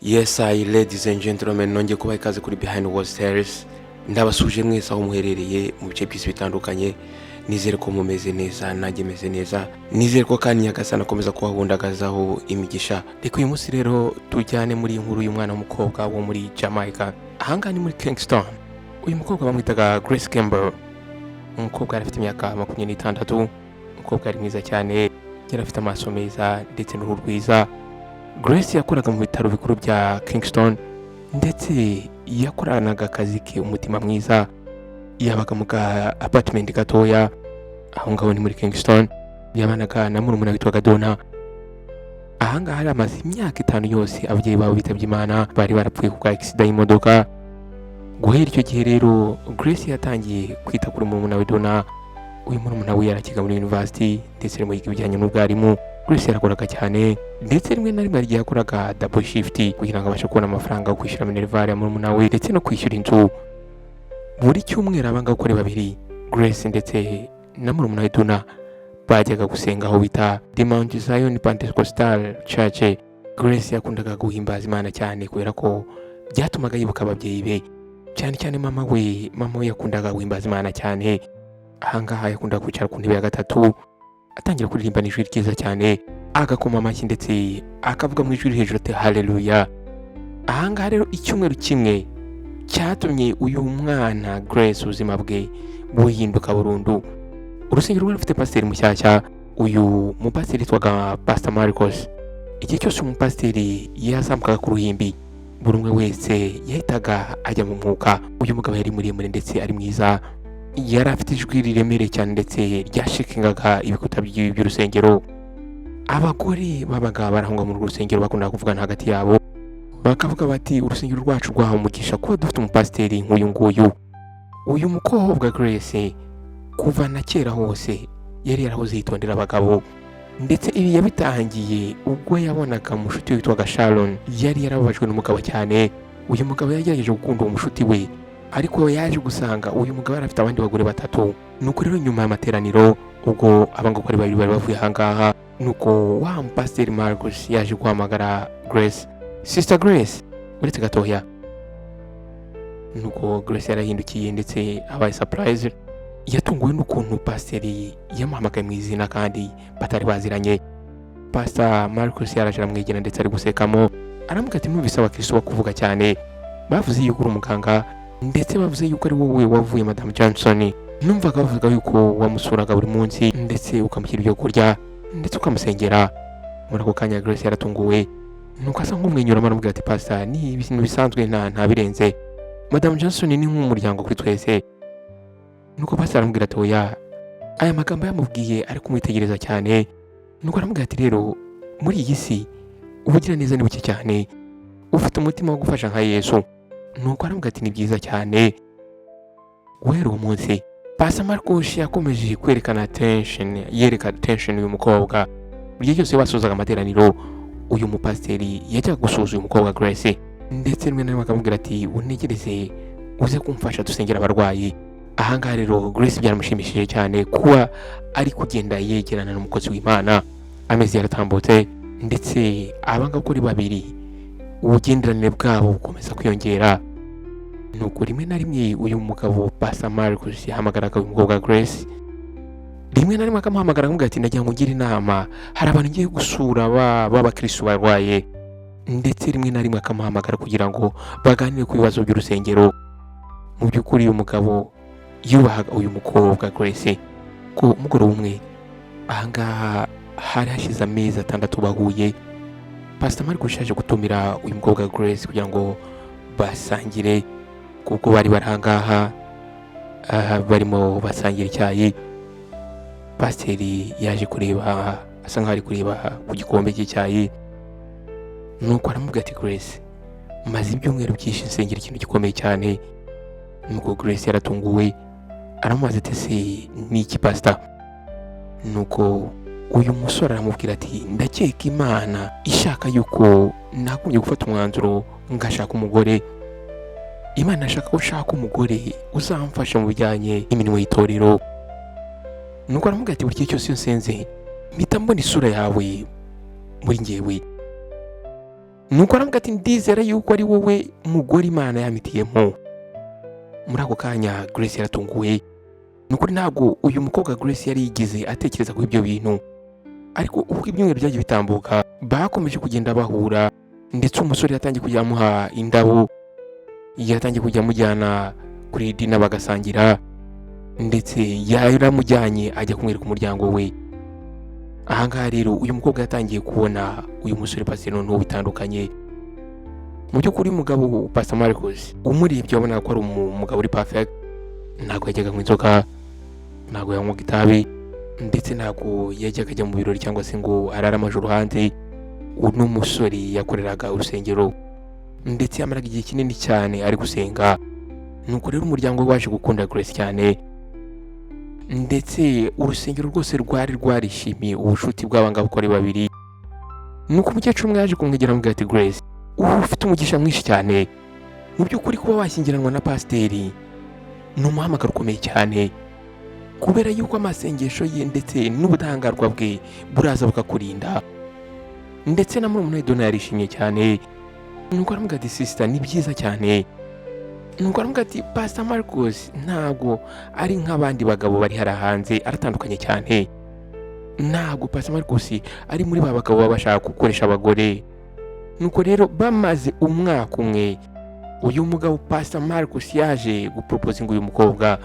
Yes, ladies and gentlemen, nongeye kubaha ikaze kuri Behind Walls Terrace. Ndabasuje mwese aho muherereye mu bice by'isi bitandukanye. Nizere ko mumeze neza, nanjye meze neza. Nizere ko kandi Nyagasani akomeza kubahundagazaho imigisha. Reka uyu munsi rero tujyane muri inkuru y'umwana w'umukobwa wo muri Jamaica. Ahangaha ni muri Kingston. Uyu mukobwa bamwitaga Grace Campbell. Umukobwa yari afite imyaka 26. Umukobwa yari mwiza cyane, yari afite amaso meza ndetse n'uruhu rwiza. Grace yakoraga mu bitaro bikuru bya Kingston ndetse yakoranaga akazi ke umutima mwiza. Yabaga mu apartment gatoya aho ngaho ni muri Kingston. Yabanaga na murumuna witwaga Donna. Ahangaha hari amaze imyaka 5 yose ababyeyi babo bitabye Imana, bari barapfuye ku accident y'imodoka. Guhera icyo gihe rero Grace yatangiye kwita kuri murumuna we Donna. Uyu murumuna we yarakiga muri university ndetse mu yiga ibijyanye n'ubwarimu. Grace yarakoraga cyane ndetse rimwe na rimwe yagiye akoraga double shift kugira ngo abashe kubona amafaranga yo kwishyura minerval ya murumuna we ndetse no kwishyura inzu. Buri cyumweru abanga gukora babiri, Grace ndetse na murumuna we Donna bajyaga gusenga aho bita The Mount Zion Pentecostal Church. Grace yakundaga guhimbaza Imana cyane kubera ko byatumaga yibuka ababyeyi be, cyane cyane mama we yakundaga guhimbaza Imana cyane. Ahangaha yakundaga kwicara ku ntebe ya gatatu atangira kuririmba n'ijwi ryiza cyane, agakoma amashyi ndetse akavuga mu ijwi hejuru ati haleluya. Ahangaha rero icyumweru kimwe cyatumye uyu mwana Grace ubuzima bwe buhinduka burundu. Urusengero rwari rufite pasiteri mushyashya. Uyu mupasiteri yitwaga Pastor Marcos. Igihe cyose umupasiteri yazamukaga ku ruhimbi, buri umwe wese yahitaga ajya mu mwuka. Uyu mugabo yari muremure ndetse ari mwiza, yari afite ijwi riremereye cyane ndetse ryashikingaga ibikuta by'urusengero. Abagore babaga barahunga mu rusengero bakundaga kuvugana hagati yabo, bakavuga bati urusengero rwacu rwahawe umugisha kuba dufite umupasiteri nk'uyu nguyu. Uyu mukobwa Grace kuva na kera hose yari yarahoze yitondera abagabo, ndetse ibi yabitangiye ubwo yabonaga umushuti witwaga Sharon yari yarababajwe n'umugabo cyane. Uyu mugabo yagerageje gukunda uwo mushuti we, ariko yaje gusanga uyu mugabo yari afite abandi bagore 3. Nuko rero nyuma y'amateraniro ubwo abangakore bari bavuye ahangaha, nuko wa Pastor Marcos yaje guhamagara Grace. Sister Grace, uretse gatoya. Nuko Grace yarahindukiye ndetse abaye surprise. Yatunguwe n'ukuntu pasiteri yamuhamagaye mu izina kandi batari baziranye. Pastor Marcos yaraje aramwegera ndetse ari gusekamo, aramubwira ati numvise abakristo bakuvuga cyane, bavuze yuko uri umuganga ndetse bavuze yuko ari wowe wavuye Madam Johnson. Numvaga bavuga yuko wamusuraga buri munsi ndetse ukamushyira ibyo kurya ndetse ukamusengera. Muri ako kanya Grace yaratunguwe, nuko asa nk'umwenyura aramubwira ati pastor, ni ibintu bisanzwe nta birenze. Madam Johnson ni nk'umuryango kuri twese. Nuko pastor aramubwira ati oya, aya magambo yamubwiye ari kumwitegereza cyane. Nuko aramubwira ati rero muri iyi si ubugira neza ni buke cyane, ufite umutima wo gufasha nka Yesu. Nuko aramubwira ati ni byiza cyane. Guhera uwo munsi Pastor Marcos yakomeje kwerekana attention uyu mukobwa. Buri gihe cyose basozaga amateraniro, uyu mupasiteri yajyaga gusuza uyu mukobwa Grace, ndetse rimwe na rimwe akamubwira ati untegereze uze kumfasha dusengera abarwayi. Ahangaha rero Grace byaramushimishije cyane kuba ari kugenda yegerana n'umukozi w'Imana. Amezi yaratambutse ndetse abangakuri babiri ubugenderanire bwabo bukomeza kwiyongera. Nuko rimwe na rimwe uyu mugabo Pastor Marcos yahamagaraga uyu mukobwa Grace. Rimwe na rimwe akamuhamagara akamubwira ati ndagira ngo ngire inama, hari abantu ngiye gusura b'abakristo barwaye. Ndetse rimwe na rimwe akamuhamagara kugira ngo baganire ku bibazo by'urusengero. Mu by'ukuri uyu mugabo yubahaga uyu mukobwa Grace. Ko umugoroba umwe ahangaha hari hashize amezi 6 bahuye, Pastor Marcos yaje gutumira uyu mukobwa Grace kugira ngo basangire, kuko bari barahangaha barimo basangira icyayi. Pasiteri yaje kureba, asa nkaho ari kureba ku gikombe cy'icyayi. Nuko aramubwira ati Grace, maze ibyumweru byinshi nsengera ikintu gikomeye cyane. Nuko Grace yaratunguwe, aramubaza ati se ni iki pastor? Nuko uyu musore aramubwira ati ndakeka Imana ishaka yuko nakunye gufata umwanzuro ngashaka umugore. Imana ashaka ko ushaka umugore uzamfasha mu bijyanye n'imirimo y'itorero. Nuko aramubwira ati buri gihe cyose iyo nsenze mpita mbona isura yawe muri njyewe. nuko aravuga ati ndizera yuko ari wowe mugore Imana yamitiyemo. Muri ako kanya Grace yaratunguwe. Nukuri ntabwo uyu mukobwa Grace yari yigeze atekereza ku ibyo bintu, ariko uko ibyumweru byagiye bitambuka bakomeje kugenda bahura, ndetse umusore yatangiye kujya amuha indabo, yatangiye kujya amujyana kuri dina bagasangira, ndetse yaramujyanye ajya kumwereka umuryango we. Ahangaha rero uyu mukobwa yatangiye kubona uyu musore Pastor noneho bitandukanye. Mu by'ukuri umugabo Pastor Marcus umurebye wabona ko ari umugabo uri perfect, ntabwo yajyaga mu inzoga, ntabwo yanywaga itabi, ndetse ntabwo yajyaga ajya mu birori cyangwa se ngo arare amajoro hanze. Uno musore yakoreraga urusengero, ndetse yamaraga igihe kinini cyane ari gusenga. Nuko rero umuryango we waje gukunda Grace cyane, ndetse urusengero rwose rwari rwarishimiye ubushuti bw'abangabo uko ari babiri. Nuko umukecuru umwe yaje kumwegera amubwira ati Grace, ubu ufite umugisha mwinshi cyane. Mu by'ukuri kuba washyingiranwa na pasiteri ni umuhamagaro ukomeye cyane, kubera yuko amasengesho ye ndetse n'ubudahangarwa bwe buraza bukakurinda. Ndetse na murumuna we Donna yarishimye cyane. Nuko aramubwira ati sister, ni byiza cyane. Nuko aramubwira ati Pastor Marcus ntabwo ari nk'abandi bagabo bari hara hanze, aratandukanye cyane. Ntabwo Pastor Marcus ari muri ba bagabo baba bashaka gukoresha abagore. Nuko rero bamaze umwaka umwe, uyu mugabo Pastor Marcus yaje guproposinga uyu mukobwa.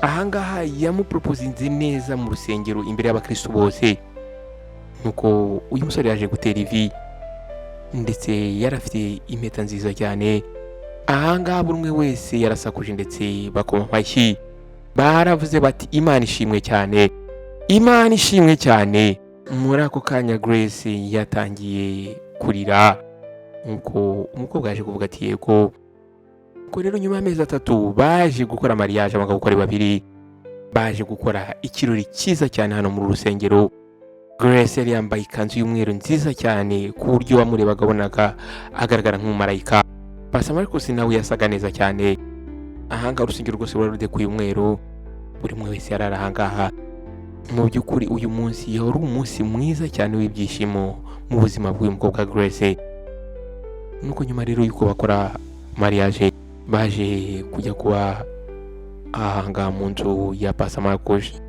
Ahangaha yamuproposinze neza mu rusengero imbere y'abakristo bose. Nuko uyu musore yaje gutera ivi, ndetse yarafite impeta nziza cyane. Ahangaha buri umwe wese yarasakuje ndetse bakoma amashyi, baravuze bati Imana ishimwe cyane, Imana ishimwe cyane. Muri ako kanya Grace yatangiye kurira. Nuko umukobwa yaje kuvuga ati yego. Nuko rero nyuma y'amezi 3 baje gukora mariage, abagabo uko ari babiri baje gukora ikirori cyiza cyane hano muri rusengero. Grace yari yambaye ikanzu y'umweru nziza cyane ku buryo wamurebaga abonaga agaragara nk'umumarayika. Pastor Marcus nawe yasaga neza cyane. Ahangaha urusengero rwose rwari rudekuye umweru, buri umwe wese yarari ahangaha. Mu by'ukuri uyu munsi yari umunsi mwiza cyane w'ibyishimo mu buzima bw'uyu mukobwa Grace. Nuko nyuma rero yuko bakora mariage baje kujya kuba ahangaha mu nzu ya Pastor Marcus.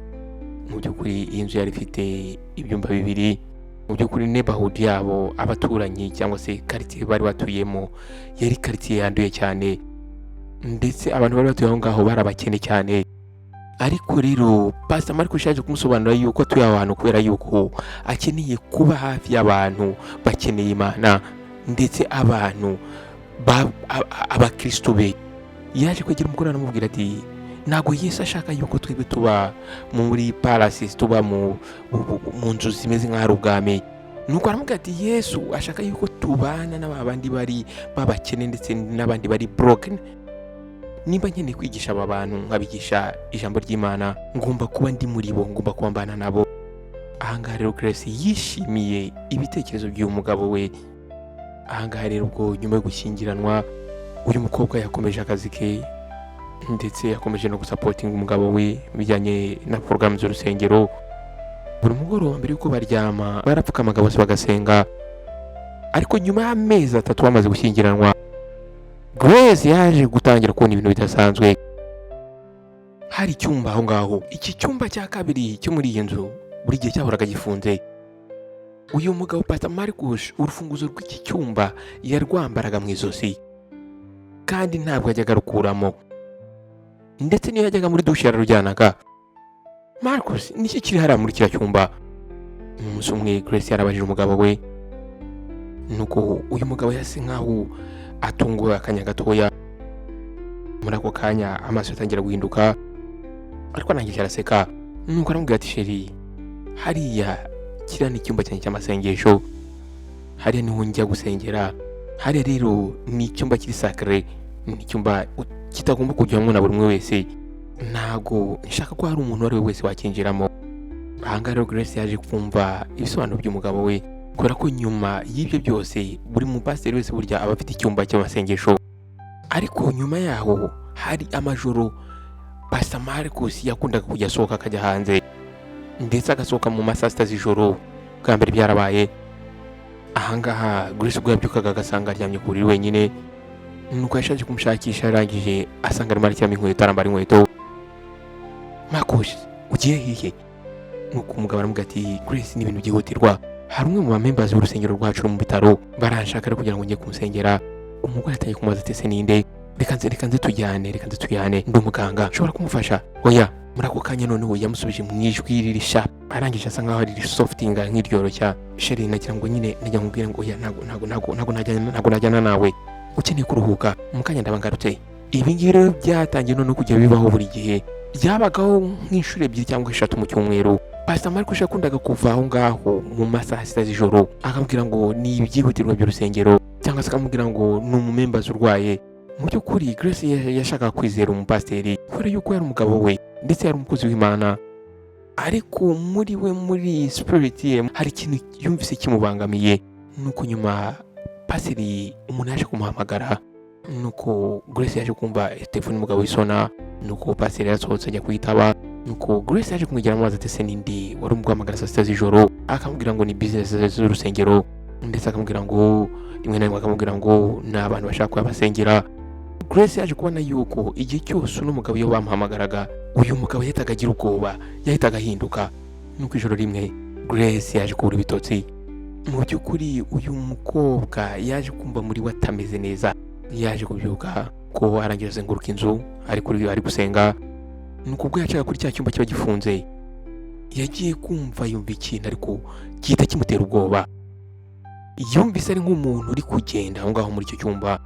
Mu by'ukuri iyi nzu yari ifite ibyumba bibiri. Mu by'ukuri neighborhood yabo, abaturanyi cyangwa se quartier bari batuyemo yari quartier yanduye cyane, ndetse abantu bari batuye aho ngaho bari abakene cyane. Ariko rero Pastor Marcus yaje kumusobanurira yuko atuye ahantu kubera yuko akeneye kuba hafi y'abantu bakeneye Imana, ndetse abantu abakristo be. Yaje kwegera umugore aramubwira ati ntabwo Yesu ashaka yuko twebwe tuba muri palaces, tuba mu nzu zimeze nk'ahari ubwami. Nuko aramubwira ati Yesu ashaka yuko tubana n'abandi bari babakene ndetse n'abandi bari broken. Nimba nkeneye kwigisha aba bantu nkabigisha ijambo ry'Imana, ngomba kuba ndi muri bo, ngomba kuba mbana nabo. Ahangaha rero Grace yishimiye ibitekerezo by'uyu mugabo we. Ahangaha rero ubwo nyuma yo gushyingiranwa uyu mukobwa yakomeje akazi ke, ndetse yakomeje no gusapotinga umugabo we bijyanye na porogaramu z'urusengero. Buri mugoroba mbere yuko baryama barapfukamaga bose bagasenga. Ariko nyuma y'amezi 3 bamaze gushyingiranwa, Grace yaje gutangira kubona ibintu bidasanzwe. Hari icyumba aho ngaho, iki cyumba cya kabiri cyo muri iyi nzu buri gihe cyahoraga gifunze. Uyu mugabo Pastor Marcus urufunguzo rw'iki cyumba yarwambaraga mu izosi, kandi ntabwo yajyaga rukuramo, ndetse niyo yajyaga muri dushe yararujyanaga. Marcus niki kiri hariya muri kiriya cyumba? Umunsi umwe Grace yarabajije umugabo we. Nuko uyu mugabo yase nkaho atunguwe akanya gatoya. Muri ako kanya amaso yatangira guhinduka, ariko nanjye araseka. Nuko aramubwira ati sheri, hariya kiriya ni icyumba cyanjye cy'amasengesho, hariya niho njya gusengera. Hariya rero ni icyumba kiri sacré, ni icyumba kitagomba kujyamo na buri umwe wese. Ntago nshaka ko hari umuntu wari wese wakinjiramo. Ahangaha rero Grace yaje kumva ibisobanuro by'umugabo we, kubera ko nyuma y'ibyo byose buri mupasiteri wese burya aba afite icyumba cy'amasengesho. Ariko nyuma yaho hari amajoro Pastor Marcus yakundaga kujya asohoka akajya hanze, ndetse agasohoka mu masaa 6 z'ijoro. Bwa mbere byarabaye ahangaha Grace ubwo yabyukaga agasanga aryamye ku buriri wenyine, nuko yashatse kumushakisha arangije asanga arimo araryama inkweto, arambara inkweto. Marcus ugiye hehe? Nuko umugabo aramubwira ati Grace ni ibintu byihutirwa, hari umwe mu bamembazi b'urusengero rwacu mu bitaro baranshaka rero kugira ngo njye kumusengera. Umugore atangiye kumubaza ati ese ninde? Reka nze tujyane ndi umuganga nshobora kumufasha. Oya. Muri ako kanya noneho yamusubije mu ijwi riri sharp, arangije asa nkaho ari softinga nk'iryoroshya. Sheri nagira ngo nyine najya nkubwira ngo oya ntago najyana nawe, ukeneye kuruhuka, mu kanya ndaba ngarutse. Ibi ngibi rero byatangiye noneho kujya bibaho buri gihe, byabagaho nk'inshuro 2 cyangwa 3 mu cyumweru. Pastor Marcus yakundaga kuva aho ngaho mu masaha 6 z'ijoro akambwira ngo ni ibyihutirwa by'urusengero, cyangwa se akamubwira ngo ni umumembazi urwaye. Mu by'ukuri Grace yashakaga kwizera umupasiteri kubera yuko yari umugabo we ndetse yari umukozi w'Imana, ariko muri we muri spirit ye hari ikintu yumvise kimubangamiye. Nuko nyuma pasiteri umuntu yaje kumuhamagara, nuko Grace yaje kumva telefone y'umugabo w'isona, nuko pasiteri yasohotse ajya kuyitaba. Nuko Grace yaje kumwegera amazi ati ese nindi wari umuguhamagara saa 6 z'ijoro? Akamubwira ngo ni business z'urusengero, ndetse akamubwira ngo rimwe na rimwe akamubwira ngo ni abantu bashaka kubasengera. Grace yaje kubona yuko igihe cyose n'umugabo iyo bamuhamagaraga uyu mugabo yahitaga agira ubwoba, yahitaga ahinduka. Nuko ijoro rimwe Grace yaje kubura ibitotsi. Mu by'ukuri uyu mukobwa yaje kumva muri we atameze neza, yaje kubyuka ko arangira azenguruka inzu ari gusenga. Nuko ubwo yacaga kuri cya cyumba kiba gifunze, yagiye kumva yumva ikintu ariko gihita kimutera ubwoba. Yumvise ari nk'umuntu uri kugenda aho ngaho muri icyo cyumba.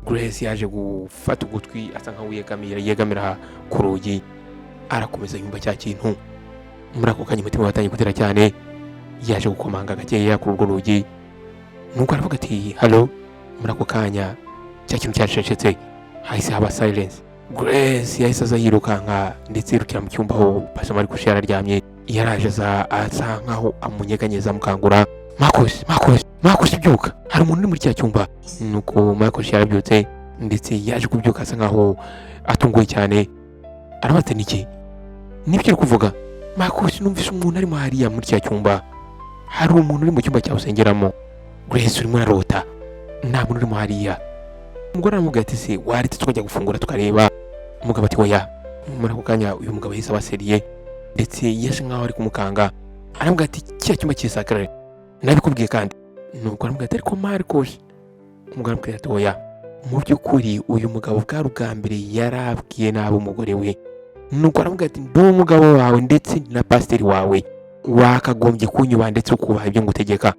Grace yaje gufata ugutwi asa nkaho yegamira ku rugi, arakomeza yumva cya kintu. Muri ako kanya umutima watangiye gutera cyane, yaje gukomanga gakeya kuri urwo rugi. Nuko aravuga ati hello. Muri ako kanya cya kintu cyacecetse, hahise haba silence. Grace yahise aza yirukanka ndetse yirukira mu cyumba aho Pastor Marcus yararyamye. Yaraje asa nkaho amunyeganyeza amukangura. Marcus byuka, hari umuntu uri muri cya cyumba. Nuko Marcus yarabyutse ndetse yaje kubyuka asa nkaho atunguye cyane. Arabaza niki? Nibyo uri kuvuga? Marcus numvise umuntu arimo hariya muri cya cyumba. Hari umuntu uri mu cyumba cyawe usengeramo. Grace urimo ararota, nta muntu urimo hariya. Umugore aramubwira ati se waretse tukajya gufungura tukareba? Umugabo ati oya. Muri ako kanya uyu mugabo yahise abaseriye ndetse yashe nkaho ari kumukanga. Aramubwira ati cya cyumba cy'isakare nabikubwiye kandi. Nuko aramubwira ati ariko Marcus. Umugabo aramubwira ati oya, mu by'ukuri uyu mugabo bwari ubwa mbere yarabwiye nabi umugore we. Nuko aramubwira ati ndi umugabo wawe ndetse na pasiteri wawe, wakagombye kunyubaha ndetse ukubaha ibyo ngutegeka,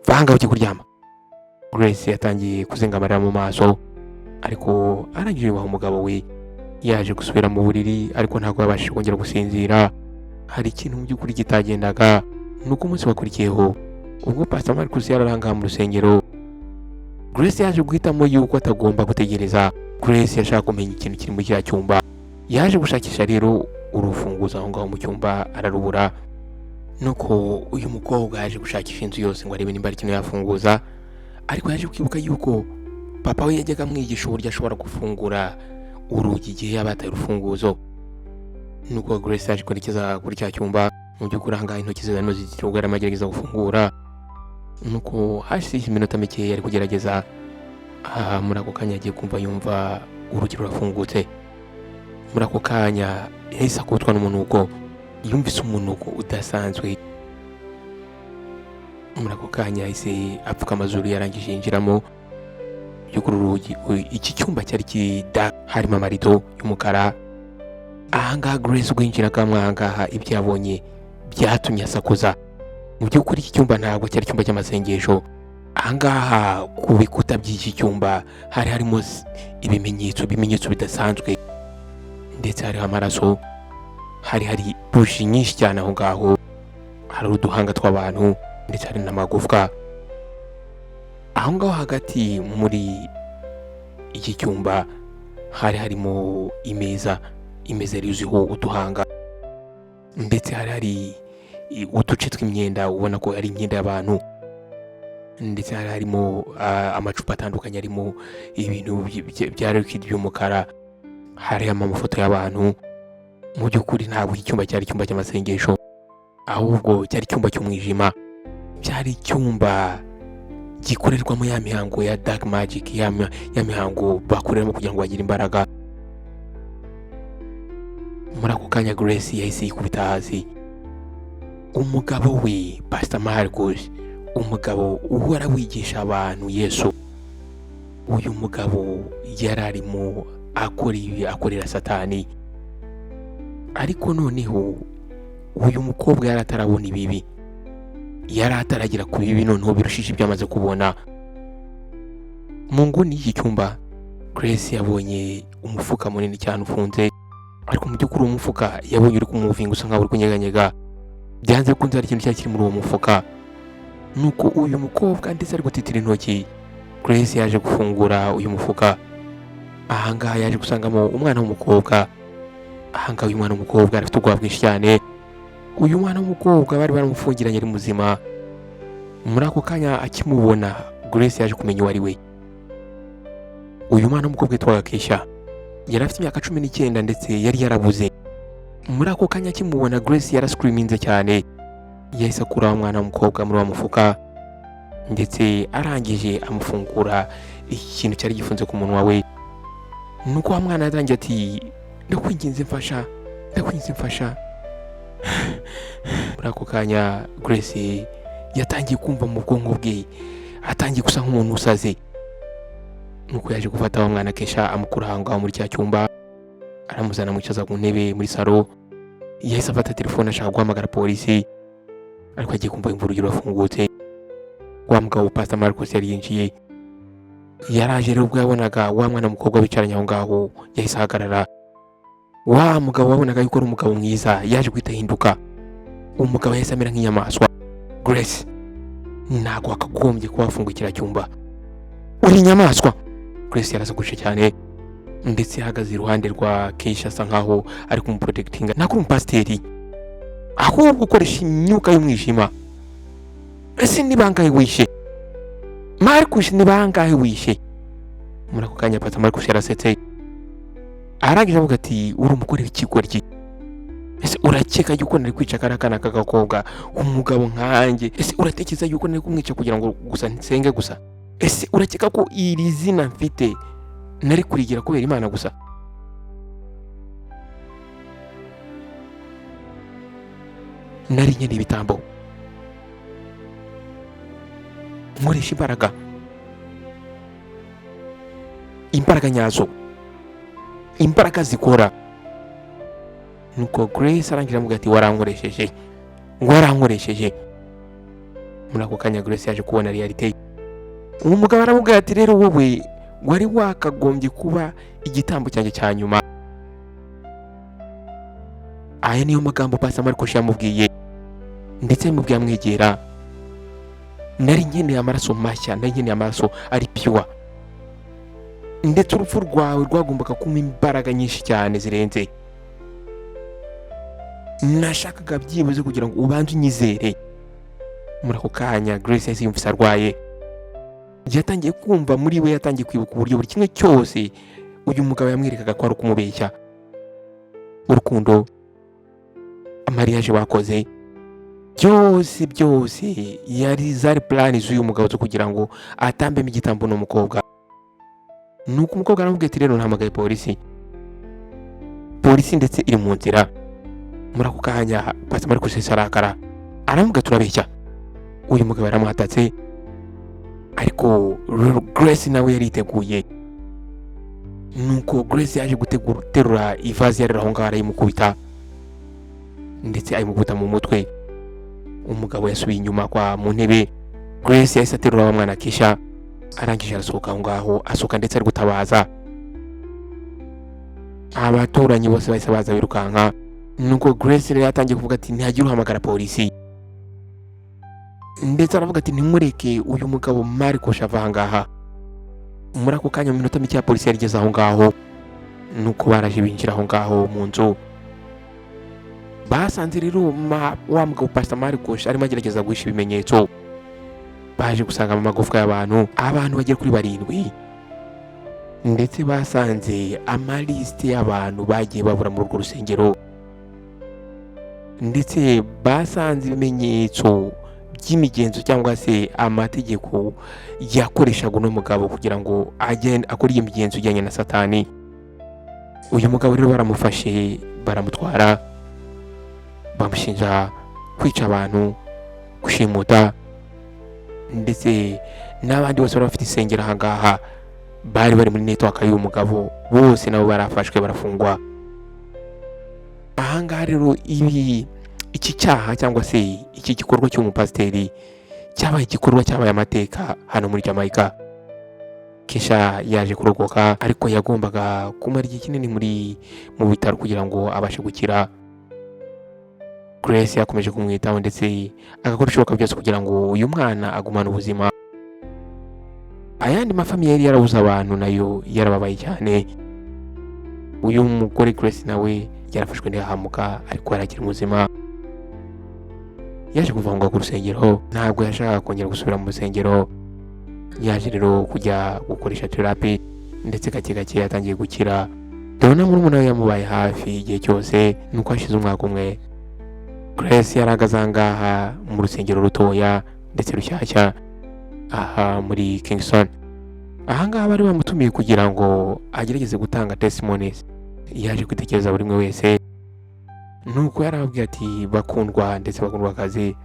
vanga ujye kuryama. Grace yatangiye kuzenga amarira mu maso, ariko arangije yubaha umugabo we. Yaje gusubira mu buriri ariko ntabwo yabashije kongera gusinzira. Hari ikintu mu by'ukuri kitagendaga. Nuko umunsi wakurikiyeho ubwo Pastor Marcus yararanga mu rusengero, Grace yaje guhitamo yuko atagomba gutegereza. Grace yashaka kumenya ikintu kiri mu cya cyumba. Yaje gushakisha rero urufunguzo aho ngaho mu cyumba ararubura. Nuko uyu mukobwa yaje gushakisha inzu yose ngo arebe nimba ari ikintu yafunguza, ariko yaje kwibuka yuko papa we yajyaga amwigisha uburyo ashobora gufungura urugi igihe yaba ataye urufunguzo. Nuko Grace yaje kwerekeza kuri cya cyumba. Mu by'ukuri ahangaha intoki ze zarimo zitiruga amagerageza gufungura. Nuko hashize iminota mike yari kugerageza, muri ako kanya agiye kumva yumva urugi rurafungutse. Muri ako kanya yahise akutwa n'umunuko, yumvise umunuko udasanzwe. Muri ako kanya yahise apfuka amazuru yarangije yinjiramo. By'ukuri urugi iki cyumba cyari kida, harimo amarido y'umukara. Ahangaha Grace ubwo yinjiraga ahangaha ibyo yabonye byatumye asakuza. Mu by'ukuri iki cyumba ntabwo cyari icyumba cy'amasengesho. Ahangaha ku bikuta by'iki cyumba hari harimo ibimenyetso bidasanzwe, ndetse hariho amaraso, hari buji nyinshi cyane aho ngaho, hari uduhanga tw'abantu ndetse hari n'amagufwa. Aho ngaho hagati muri iki cyumba hari harimo imeza yuzuyeho uduhanga, ndetse hari uduce tw'imyenda ubona ko ari imyenda y'abantu, ndetse harimo amacupa atandukanye arimo ibintu bya liquid by'umukara, harimo amafoto y'abantu. Mu by'ukuri ntabwo icyumba cyari icyumba cy'amasengesho, ahubwo cyari icyumba cy'umwijima. Cyari icyumba gikorerwamo ya mihango ya dark magic, ya mihango bakoreramo kugira ngo bagire imbaraga. Muri ako kanya Grace yahise yikubita hasi. Umugabo we Pastor Marcus, umugabo uhora wigisha abantu Yesu, uyu mugabo yararimo akorera Satani. Ariko noneho uyu mukobwa yari atarabona ibibi, yari ataragira ku bibi, noneho birushije ibyo amaze kubona. Mu nguni y'iki cyumba Grace yabonye umufuka munini cyane ufunze, ariko mu by'ukuri umufuka yabonye uri kumuvinga usa nkaho uri kunyeganyega. Byanze kunze hari ikintu cyari kiri muri uwo mufuka. Nuko uyu mukobwa ndetse ari gutitira intoki, Grace yaje gufungura uyu mufuka. Ahangaha yaje gusangamo umwana w'umukobwa. Ahangaha uyu mwana w'umukobwa afite ubwoba bwinshi cyane. Uyu mwana w'umukobwa bari baramufungiranye ari muzima. Muri ako kanya akimubona Grace yaje kumenya uwo ari we. Uyu mwana w'umukobwa yitwaga Kesha, yari afite imyaka 19 ndetse yari yarabuze. Muri ako kanya akimubona Grace yarascreaminze cyane. Yahise akura umwana w'umukobwa muri wa mufuka, ndetse arangije amufungura ikintu cyari gifunze ku munwa we. Nuko wa mwana yatangiye ati, ndakwinginze mfasha. Muri ako kanya Grace yatangiye kumva mu bwonko bwe, atangiye gusa nk'umuntu usaze. Nuko yaje gufata wa mwana Kesha amukura aho ngaho muri cya cyumba, aramuzana amwicaza ku ntebe muri salo. Yahise afata telefone ashaka guhamagara polisi, ariko agiye kumva imvura irafungutse. Wa mugabo Pastor Marcus yari yinjiye. Yaraje rero ubwo yabonaga wa mwana w'umukobwa bicaranye aho ngaho, yahise ahagarara. Wa mugabo wabonaga yuko ari umugabo mwiza yaje guhita ahinduka. Umugabo yahise amera nk'inyamaswa. Grace, ntago wakagombye kuba wafungukira cyumba, uri inyamaswa. Grace yarasaguje cyane, ndetse ahagaze iruhande rwa Kesha asa nkaho ari kumuprotectinga. Nako umupasiteri ahubwo ukoresha imyuka y'umwijima. Ese ni bangahe wishe Marcus? Ni bangahe wishe? Muri ako kanya Pastor Marcus yarasetse, arangije avuga ati, uri umugore w'ikigoryi. Ese urakeka yuko nari kwica karakana k'agakobwa umugabo nkanjye? Ese uratekereza yuko nari kumwica kugira ngo gusa nsenge gusa? Ese urakeka ko iri zina mfite nari kurigira kubera Imana gusa? Nari nkeneye ibitambo, nkoresha imbaraga nyazo, imbaraga zikora. Nuko Grace arangira amuga ati, warankoresheje. Muri ako kanya Grace yaje kubona reality. Umugabo aramubwira ati, rero wowe wari wakagombye kuba igitambo cyanjye cya nyuma. Aya niyo magambo Pastor Marcus yamubwiye, ndetse yamubwiye amwegera. Nari nkeneye amaraso mashya, nari nkeneye amaraso ari pure. Ndetse urupfu rwawe rwagombaga kumpa imbaraga nyinshi cyane zirenze. Nashakaga byibuze kugira ngo ubanze unyizere. Muri ako kanya Grace yahise yumvise arwaye. Yatangiye kumva muri we, yatangiye kwibuka uburyo buri kimwe cyose uyu mugabo yamwerekaga ko ari ukumubeshya. Urukundo, amariage bakoze, byose yari zari plan z'uyu mugabo zo kugira ngo atambemo igitambo n'umukobwa. Nuko umukobwa aramubwira ati, rero ntahamagaye polisi ndetse iri mu nzira. Muri ako kanya Pastor Marcus arakara, aramubwira turabeshya. Uyu mugabo yaramuhatatse, ariko Grace nawe yariteguye. Nuko Grace yaje guterura ivazi yari aho ngaho arayimukubita, ndetse ayimukubita mu mutwe. Umugabo yasubiye inyuma kwa mu ntebe. Grace yahise aterura wa mwana Kesha, arangije arasohoka aho ngaho, asohoka ndetse ari gutabaza. Abaturanyi bose bahise baza birukanka. Nuko Grace rero yatangiye kuvuga ati, ntihagira uhamagara polisi. Ndetse aravuga ati, ntimureke uyu mugabo Marcus ava aha ngaha. Muri ako kanya mu minota mike ya polisi yarigeze aho ngaho. Nuko baraje binjira aho ngaho mu nzu. Basanze rero wa mugabo Pastor Marcus arimo agerageza guhisha ibimenyetso. Baje gusanga amagufwa y'abantu bagera kuri 7. Ndetse basanze amaliste y'abantu bagiye babura muri urwo rusengero. Ndetse basanze ibimenyetso by'imigenzo cyangwa se amategeko yakoreshaga uno mugabo kugira ngo agende akore iyi migenzo ijyanye na Satani. Uyu mugabo rero baramufashe baramutwara, bamushinja kwica abantu, gushimuta, ndetse n'abandi bose bari bafite isengero aha ngaha bari bari muri network y'uyu mugabo, bose nabo barafashwe barafungwa. Aha ngaha rero iki cyaha cyangwa se iki gikorwa cy'umupasiteri cyabaye igikorwa cyabaye amateka hano muri Jamaica. Kesha yaje kurokoka, ariko yagombaga kumara igihe kinini mu bitaro kugira ngo abashe gukira. Grace yakomeje kumwitaho ndetse agakora ibishoboka byose kugira ngo uyu mwana agumane ubuzima. Ayandi mafamiye yari yarabuze abantu nayo yarababaye cyane. Uyu mugore Grace nawe yarafashwe ntiyahamuka, ariko yarakiri muzima. Yaje kuvangwa ku rusengero, ntabwo yashakaga kongera gusubira mu rusengero. Yaje rero kujya gukoresha therapy, ndetse gake gake yatangiye gukira. Dore murumuna we yamubaye hafi igihe cyose, nuko hashize umwaka umwe. Grace yaragaze ngaha mu rusengero rutoya ndetse rushyashya aha muri Kingston. Aha ngaha bari bamutumiye kugira ngo agerageze gutanga testimonies. Yaje kwitekereza buri umwe wese, nuko yarababwiye ati bakundwa ndetse bakundwa akazi.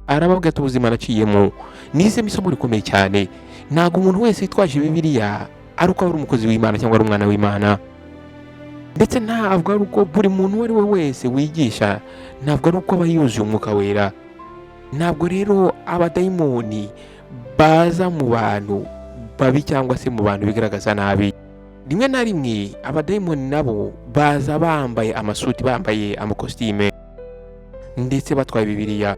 Arababwira ati ubuzima naciyemo nize isomo rikomeye cyane. Ntabwo umuntu wese yitwaje Bibiliya ari uko ari umukozi w'Imana cyangwa ari umwana w'Imana, ndetse ntabwo ari uko buri muntu uwo ari we wese wigisha, ntabwo ari uko aba yuzuye umwuka wera. Ntabwo rero abadayimoni baza mu bantu babi cyangwa se mu bantu bigaragaza nabi. Rimwe na rimwe abadayimoni nabo baza bambaye amasuti, bambaye amakositime, ndetse batwaye Bibiliya,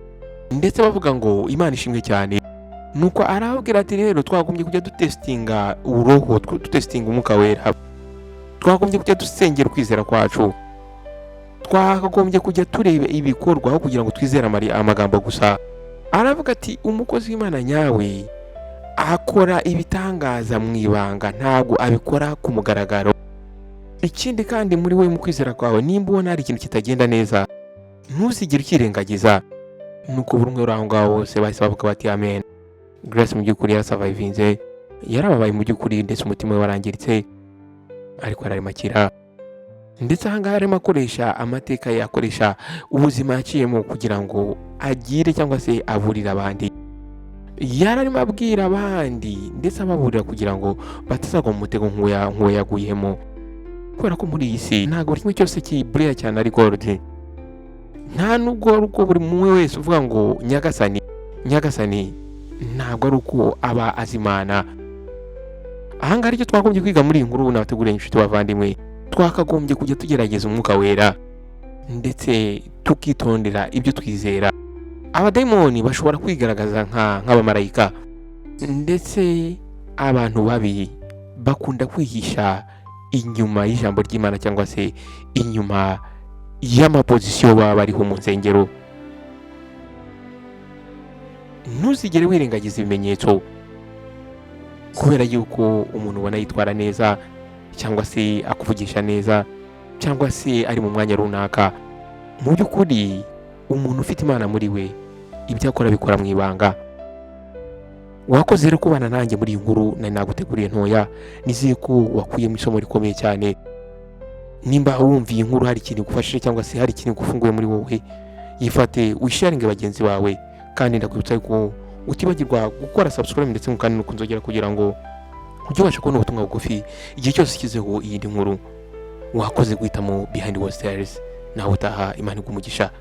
ndetse bavuga ngo Imana ishimwe cyane. Nuko arababwira ati rero twagombye kujya dutestinga uroho, dutestinga umwuka wera. Twagombye kujya dusengera kwizera kwacu. Twagombye kujya tureba ibikorwa aho kugira ngo twizere amagambo gusa. Aravuga ati umukozi w'Imana nyawe akora ibitangaza mu ibanga, ntabwo abikora ku mugaragaro. Ikindi kandi muri we mu kwizera kwawe, nimba ubona hari ikintu kitagenda neza, ntuzigere ukirengagiza. Nuko buri umwe uraho ngaho bose bahise bavuga bati amen. Grace mu by'ukuri yarasavayivinze, yarababaye mu by'ukuri, ndetse umutima we warangiritse, ariko ararimo akira. Ndetse aha ngaha arimo akoresha amateka ye, akoresha ubuzima yaciyemo kugira ngo agire cyangwa se aburire abandi. Yararimo abwira abandi ndetse ababurira kugira ngo batazagwa mu mutego nk'uwo yaguyemo, kubera ko muri iyi si ntabwo buri kimwe cyose kiburira cyane ari gold. Nta nubwo ari uko buri umwe wese uvuga ngo nyagasani nyagasani, ntabwo ari uko aba azimana. Aha ngaha icyo twagombye kwiga muri iyi nkuru n'abateguriye inshuti bavandimwe, twakagombye kujya tugerageza umwuka wera ndetse tukitondera ibyo twizera. Abadayimoni bashobora kwigaragaza nk'abamarayika, ndetse abantu babi bakunda kwihisha inyuma y'ijambo ry'Imana cyangwa se inyuma y'amapozisiyo baba bariho mu nsengero. Ntuzigere wirengagiza ibimenyetso, kubera yuko umuntu ubona yitwara neza cyangwa se akuvugisha neza cyangwa se ari mu mwanya runaka, mu by'ukuri umuntu ufite Imana muri we ibyo akora bikora mu ibanga. Wakoze rero kubana nanjye muri iyi nkuru nari naguteguriye ntoya, nizeye ko wakuyemo isomo rikomeye cyane. Nimba wumva iyi nkuru hari ikintu gufashije cyangwa se hari ikintu gufunguye muri wowe, yifate wisharinge bagenzi bawe, kandi ndakwibutsa ko utibagirwa gukora subscribe ndetse kandi no kunzogera kugira ngo ujye ubasha kubona ubutumwa bugufi igihe cyose ushyizeho iyi nkuru. Wakoze guhitamo Behind Wall Stars, nawe utaha Imana igumugisha.